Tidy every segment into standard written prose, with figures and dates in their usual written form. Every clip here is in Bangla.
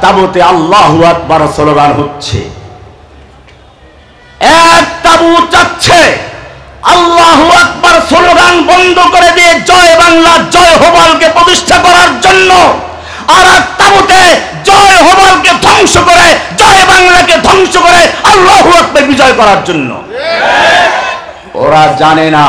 তাবুতে আল্লাহু আকবার স্লোগান হচ্ছে। এক তাবুত যাচ্ছে আল্লাহু আকবার স্লোগান বন্ধ করে দিয়ে জয় বাংলা জয় হোবালকে প্রতিষ্ঠা করার জন্য, আর এক তাবুতে জয় হোবালকে ধ্বংস করে জয় বাংলাকে ধ্বংস করে আল্লাহু আকবার বিজয় করার জন্য। ওরা জানে না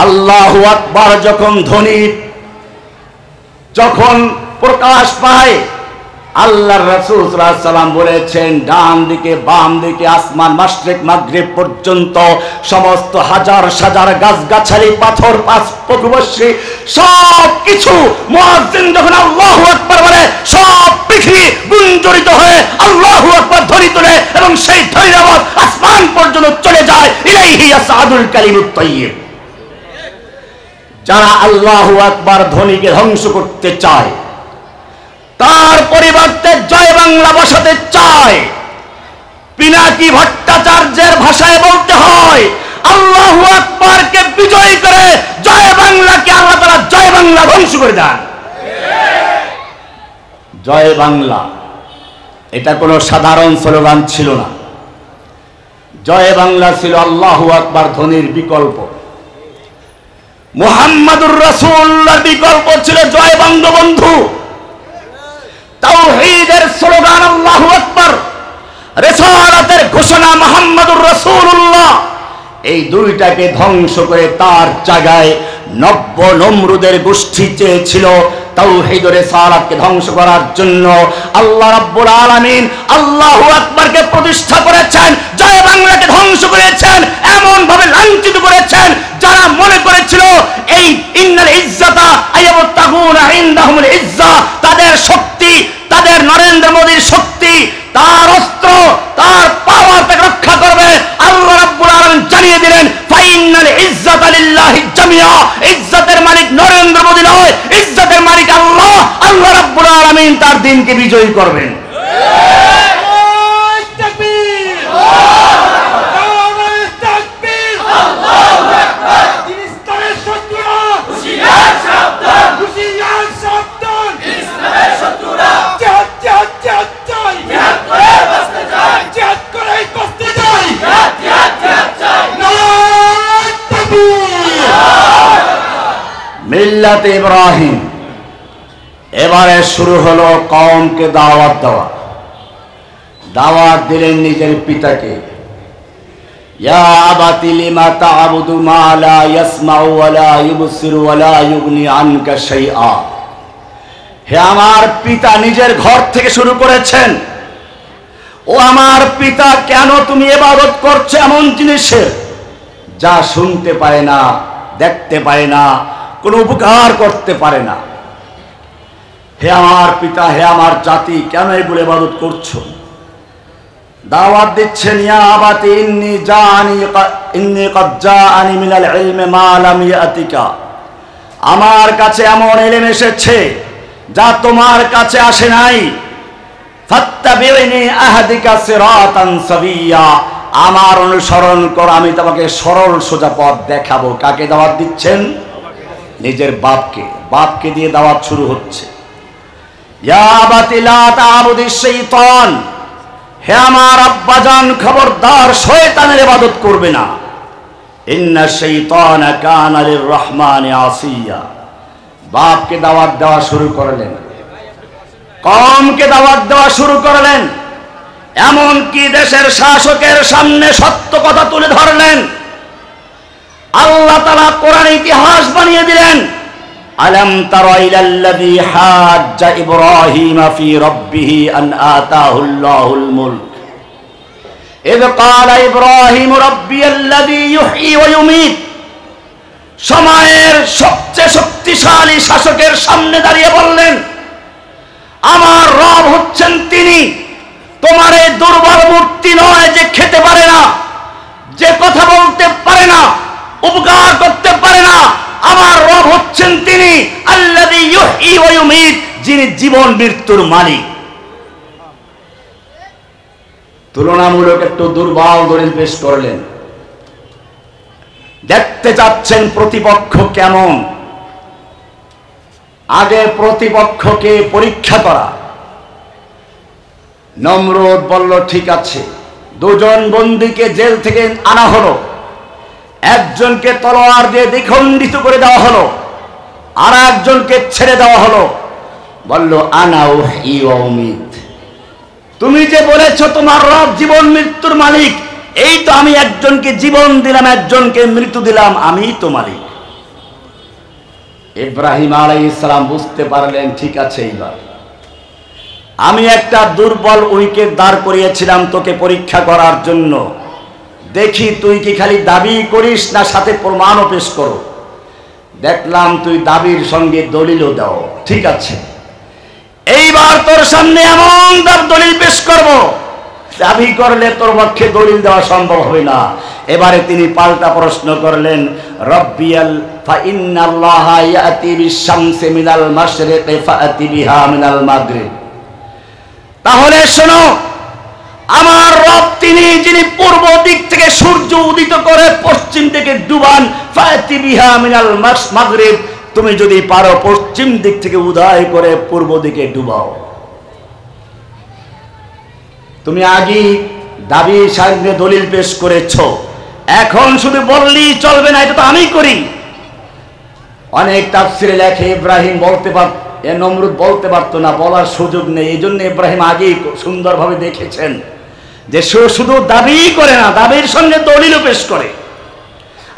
আল্লাহু আকবার যখন ধ্বনি যখন প্রকাশ পায়, আল্লাহর রাসূল সাল্লাল্লাহু আলাইহি সাল্লাম বলেছেন ডান দিকে বাম দিকে আসমান মাশরিক মাগরিব পর্যন্ত সমস্ত হাজার হাজার গাছগাছালি পাথর পশুপক্ষী সব কিছু মুয়াজ্জিন যখন আল্লাহু আকবার বলে সব পৃথিবী গুঞ্জরিত হয়ে আল্লাহু আকবার ধ্বনি তোলে এবং সেই ধ্বনির আওয়াজ আসমান পর্যন্ত চলে যায়। ইলাইহি ইয়াসআদুল কালিমুত তাইয়্যিব। যারা আল্লাহু আকবার ধ্বনিকে ধ্বংস করতে চায়, তার পরিবর্তে জয় বাংলা বসাতে চায়, পিনাকি ভট্টাচার্যের ভাষায় বলতে হয় আল্লাহু আকবারকে বিজয় করে জয় বাংলাকে আল্লাহ তাআলা জয় বাংলা ধ্বংস করে দেন। জয় বাংলা এটা কোনো সাধারণ স্লোগান ছিল না। জয় বাংলা ছিল আল্লাহু আকবার ধ্বনির বিকল্প। মুহাম্মাদুর রাসূলুল্লাহর বিকল্প ছিল জয় বঙ্গবন্ধু। তাওহীদের স্লোগান আল্লাহু আকবার, রিসালাতের ঘোষণা মুহাম্মাদুর রাসূলুল্লাহ। এই দুইটাকে ধ্বংস করে তার জায়গায় নব্য নমরুদের গোষ্ঠী চেয়েছিল তাওহীদ ও রিসালাতকে ধ্বংস করার জন্য। আল্লাহ রাব্বুল আলামিন আল্লাহু আকবারকে প্রতিষ্ঠা করেছেন, জয় বাংলাকে ধ্বংস করেছেন, এমন ভাবে লাঞ্ছিত করেছেন যারা মনে করেছিল এই ইন্নাল ইজ্জাতা আয়াবতাগুনা ইনদাহুমুল ইজ্জা, তাদের শক্তি, তাদের নরেন্দ্র মোদীর শক্তি, তার অস্ত্র, তার পাওয়ার তাকে রক্ষা করবে। আল্লাহ রাব্বুল আলামিন জানিয়ে দিলেন ফাইন্নাল ইজ্জাতা লিল্লাহি জামিআ, ইজ্জতের মালিক নরেন্দ্র মোদী নয়, ইজ্জতের মালিক আল্লাহ। আল্লাহ রাব্বুল আলামিন তার দিনকে বিজয়ী করবেন। মিল্লাত ইব্রাহিম এবারে শুরু হলো কওমকে দাওয়াত দেওয়া। দাওয়াত দিলেন নিজের পিতাকে, ইয়া আবাতি লিমা তা'বুদু মা লা ইয়াসমাউ ওয়া লা ইউবসিরু ওয়া লা ইউগনি আনকা শাইআ। হে আমার পিতা, নিজের ঘর থেকে শুরু করেছেন। ও আমার পিতা, কেন তুমি ইবাদত করছো এমন জিনিসের যা শুনতে পায় না, দেখতে পায় না, কোনো উপকার করতে পারে না? হে আমার পিতা, হে আমার জাতি, কেন এগুলো ইবাদত করছো? দাওয়াত দিচ্ছেন, ইয়া আবাতি ইন্নী ক্বাদ জাআনি মিনাল ইলমি মা লাম ইয়াতিকা। আমার কাছে এমন ইলম এসেছে যা তোমার কাছে আসে নাই। ফাত্তাবিউনি আহদিকা সিরাতান সাবিয়্যা, আমার অনুসরণ কর, আমি তোমাকে সরল সোজা পথ দেখাবো। কাকে দাওয়াত দিচ্ছেন? নিজের বাপকে। বাপকে দিয়ে দাওয়াত শুরু হচ্ছে। ইয়া আবাতি লা তা'বুদিশ শাইতান, হে আমার আব্বাজান, খবরদার শয়তানের ইবাদত করবে না। ইন্নাশ শাইতানা কানা লির-রহমানি আসিয়া। বাপকে দাওয়াত দেওয়া শুরু করলেন, কওমকে দাওয়াত দেওয়া শুরু করলেন, এমন কি দেশের শাসকের সামনে সত্য কথা তুলে ধরলেন। আল্লাহ তাআলা কোরআন ইতিহাস বানিয়ে দিলেন, আলাম তারা ইলাল্লাযী হাজ্জা ইব্রাহিমা ফি রাব্বিহি আন আতাহুল্লাহুল মুলক ইয ক্বালা ইব্রাহিম রাব্বিয়াল্লাযী ইউহয়ী ওয়া ইউমীত। সময়ের সবচেয়ে শক্তিশালী শাসকের সামনে দাঁড়িয়ে বললেন, আমার রব হচ্ছেন তিনি, তোমার এই দুর্বল মূর্তি নয় যে খেতে পারে না, যে কথা বলতে পারে না, উপকার করতে পারে না। আমার রব হচ্ছেন তিনি আল্লাযী ইউহয়ী ওয়া ইউমীত, যিনি জীবন মৃত্যুর মালিক। তুলনামূলক একটু দুর্বল দলিল পেশ করলেন। দেখতে চাচ্ছেন প্রতিপক্ষ কেমন, আগে প্রতিপক্ষকে পরীক্ষা করা। নমরুদ বলল ঠিক আছে। দুজন বন্দীকে জেল থেকে আনা হলো, একজনকে তলোয়ার দিয়ে দ্বিখণ্ডিত করে দেওয়া হলো, আর একজনকে ছেড়ে দেওয়া হলো। বলল আনা উহয়ি ওয়া উমীত, তুমি যে বলেছো তোমার রব জীবন মৃত্যুর মালিক, এই তো আমি একজনকে জীবন দিলাম, একজনকে মৃত্যু দিলাম, আমিই তো মালিক। ইব্রাহিম আলাইহিস সালাম বুঝতে পারলেন ঠিক আছে, এইবার আমি একটা দুর্বল উইকেট দাঁড় করিয়েছিলাম তোকে পরীক্ষা করার জন্য, দেখি তুই কি খালি দাবি করিস না সাথে প্রমাণও পেশ করো। দেখলাম তুই দাবির সঙ্গে দলিলও দাও, ঠিক আছে, এইবার তোর সামনে এমন দলিল পেশ করব, দাবি করলে তোর পক্ষে দলিল দেওয়া সম্ভব হবে না। এবারে তিনি পাল্টা প্রশ্ন করলেন, রব্বিয়াল ফা ইন্নাল্লাহা ইয়াতি বিশ-শামসি মিনাল মাশরিকি ফাআতি বিহা মিনাল মাগরিব। তাহলে শোনো, আমার রব তিনি যিনি পূর্ব দিক থেকে সূর্য উদিত করে পশ্চিম দিকে ডুবান, ফাআতি বিহা মিনাল মাগরিব, তুমি যদি পারো পশ্চিম দিক থেকে উদয় করে পূর্ব দিকে ডুবাও। তুমি আগে দাবি সামনে দলিল পেশ করেছ, এখন শুধু বললেই চলবে না, এটা তো আমি করি। অনেক তাফসীরে লেখে ইব্রাহিম বলতে পারত, নমরুদ বলতে পারতো না, বলার সুযোগ নেই। এই জন্য ইব্রাহিম আগেই সুন্দরভাবে দেখেছেন যে শুধু দাবি করে না, দাবির সঙ্গে দলিলও পেশ করে।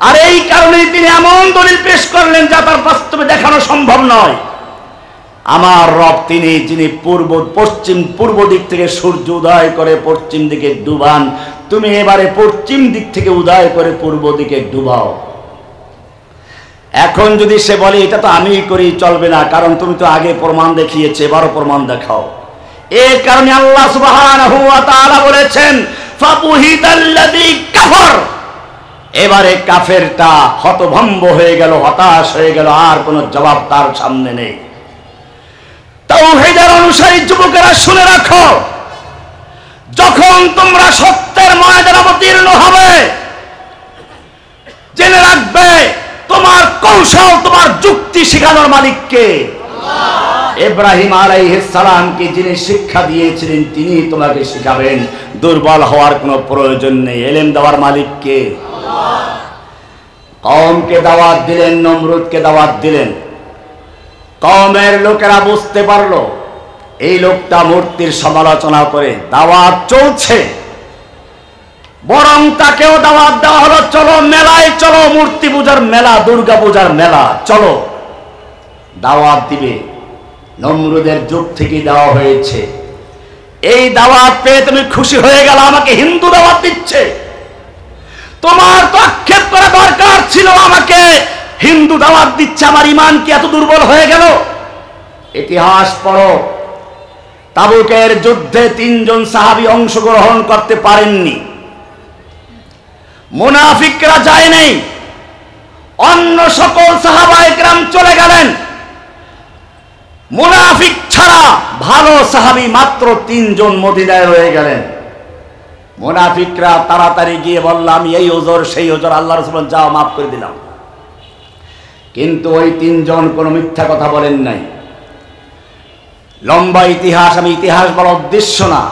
আর এই কারণেই তিনি এমন দলিল পেশ করলেন যা তার বাস্তবে দেখানো সম্ভব নয়। আমার রব তিনি যিনি পূর্ব দিক থেকে সূর্য উদয় করে পশ্চিম দিকে ডুবান, তুমি এবারে পশ্চিম দিক থেকে উদয় করে পূর্ব দিকে ডুবাও। এখন যদি সে বলে এটা তো আমিই করি, চলবে না, কারণ তুমি তো আগে প্রমাণ দেখিয়েছে, এবারও প্রমাণ দেখাও। এই কারণে আল্লাহ সুবহানাহু ওয়া তাআলা বলেছেন ফাবুহিতাল্লাযী কাফার, এবারে কাফেরটা হতভম্ব হয়ে গেল, হতাশ হয়ে গেল, আর কোনো জবাব তার সামনে নেই। তাওহীদের অনুসারী যুবকেরা শুনে রাখো, যখন তোমরা সত্যের ময়দানে অবতীর্ণ হবে, জেনে রাখবে তোমার কৌশল, তোমার যুক্তি শেখানোর মালিককে আল্লাহ। ইব্রাহিম আলাইহিস সালামকে যিনি শিক্ষা দিয়েছিলেন তিনি তোমাকে শেখাবেন, দুর্বল হওয়ার কোনো প্রয়োজন নেই। ইলম দেওয়ার মালিককে আল্লাহ। কওমকে দাওয়াত দিলেন, নমরুদকে দাওয়াত দিলেন। কওমের লোকেরা বুঝতে পারলো এই লোকটা মূর্তির সমালোচনা করে, দাওয়াত চলছে, বরং তাকেও দাওয়াত দেওয়া হলো, চলো মেলায় চলো, মূর্তি পূজার মেলা, দুর্গা পূজার মেলা, চলো। দাওয়াত দিবে, নমরুদের যুগ থেকে দেওয়া হয়েছে। এই দাওয়াত পেয়ে তুমি খুশি হয়ে গেল, আমাকে হিন্দু দাওয়াত দিচ্ছে। তোমার তো আক্ষেপ করা দরকার ছিল, আমাকে হিন্দু দাওয়াত দিচ্ছে, আমার ঈমান কি এত দুর্বল হয়ে গেল? ইতিহাস পড়ো, তাবুকের যুদ্ধে 3 জন সাহাবী অংশগ্রহণ করতে পারেননি, মুনাফিকরা যায় নাই, অন্য সকল সাহাবায়ে কেরাম চলে গেলেন। মুনাফিক ছাড়া ভালো সাহাবী মাত্র 3 জন মদিনায় রয়ে গেলেন। মুনাফিকরা তাড়াতাড়ি গিয়ে বলল আমি এই ওজর সেই ওজর, আল্লাহ রাসূল যাও মাফ করে দিলাম। কিন্তু ওই 3 জন কোনো মিথ্যা কথা বলেন নাই। লম্বা ইতিহাস, আমি ইতিহাস বলার উদ্দেশ্য না।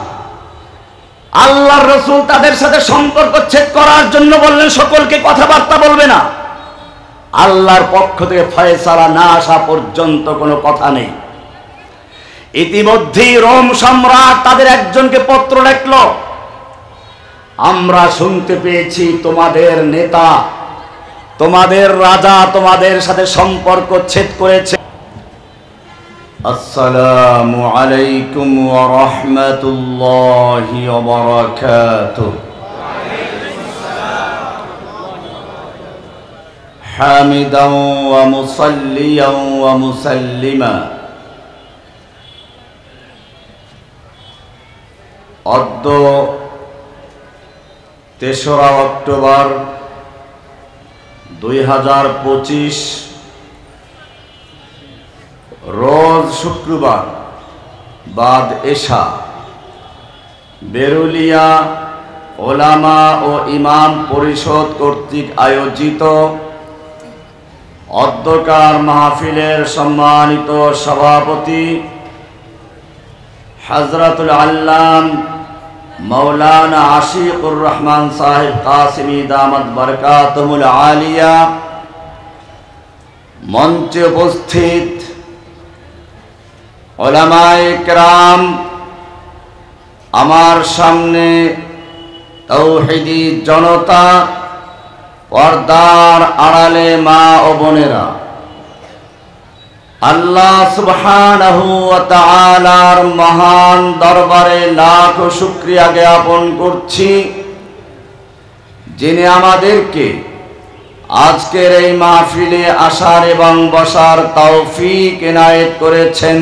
আল্লাহর রাসূল তাদের সাথে সম্পর্ক ছেদ করার জন্য বললেন সকলকে কথাবার্তা বলবে না, আল্লাহর পক্ষ থেকে ফয়সালা না আসা পর্যন্ত কোনো কথা নেই। ইতিমধ্যেই রোম সম্রাট তাদের একজনকে পত্র লিখল, আমরা শুনতে পেয়েছি তোমাদের নেতা, তোমাদের রাজা তোমাদের সাথে সম্পর্ক ছেদ করেছে। আসসালামু আলাইকুম ওয়া রাহমাতুল্লাহি ওয়া বারাকাতুহু। হামিদান ওয়া মুসাল্লিয়ান ওয়া মুসাল্লিমা। অদ্য 3রা অক্টোবর 2025 রোজ শুক্রবার বাদ এশা বেরুলিয়া ওলামা ও ইমাম পরিষদ কর্তৃক আয়োজিত অধ্যকার মাহফিলের সম্মানিত সভাপতি हजरतुल अल्लाम मौलाना आशिकुर रहमान साहिब कासिमी दामत बरकातुहुल आलिया, मंचे उपस्थित उलमाए किराम, आमार सामने तौहीदी जनता, पर्दार आड़ाले मा ओ बोनेरा, আল্লাহ সুবহানাহু ওয়া তাআলার মহান দরবারে লাখ শুকরিয়া জ্ঞাপন করছি, যিনি আমাদেরকে আজকের এই মাহফিলে আসার এবং বসার তৌফিক এনায়েত করেছেন।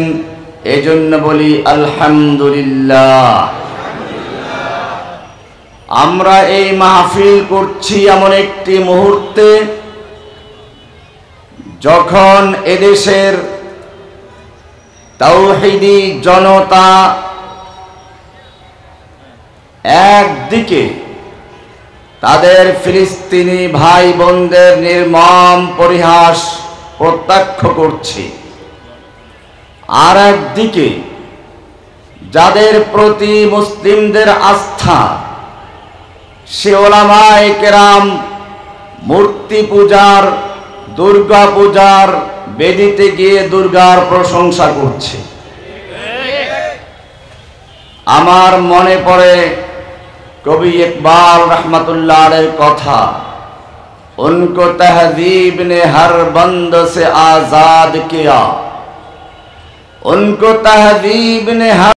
এজন্য বলি আলহামদুলিল্লাহ। আমরা এই মাহফিল করছি এমন একটি মুহূর্তে যখন এদেশের তাওহীদি জনতা একদিকে তাদের ফিলিস্তিনি ভাই বোনদের নির্মম পরিহাস প্রত্যক্ষ করছে, আর একদিকে যাদের প্রতি মুসলিমদের আস্থা সে উলামায়ে কেরাম মূর্তি পূজার, দুর্গা পূজার বেদিতে গিয়ে দুর্গার প্রশংসা করছে। আমার মনে পড়ে কবি ইকবাল रहमतुल्लाह अलैह কথা, उनको तहजीब ने हर बंद से आजाद किया, उनको तहजीब ने हर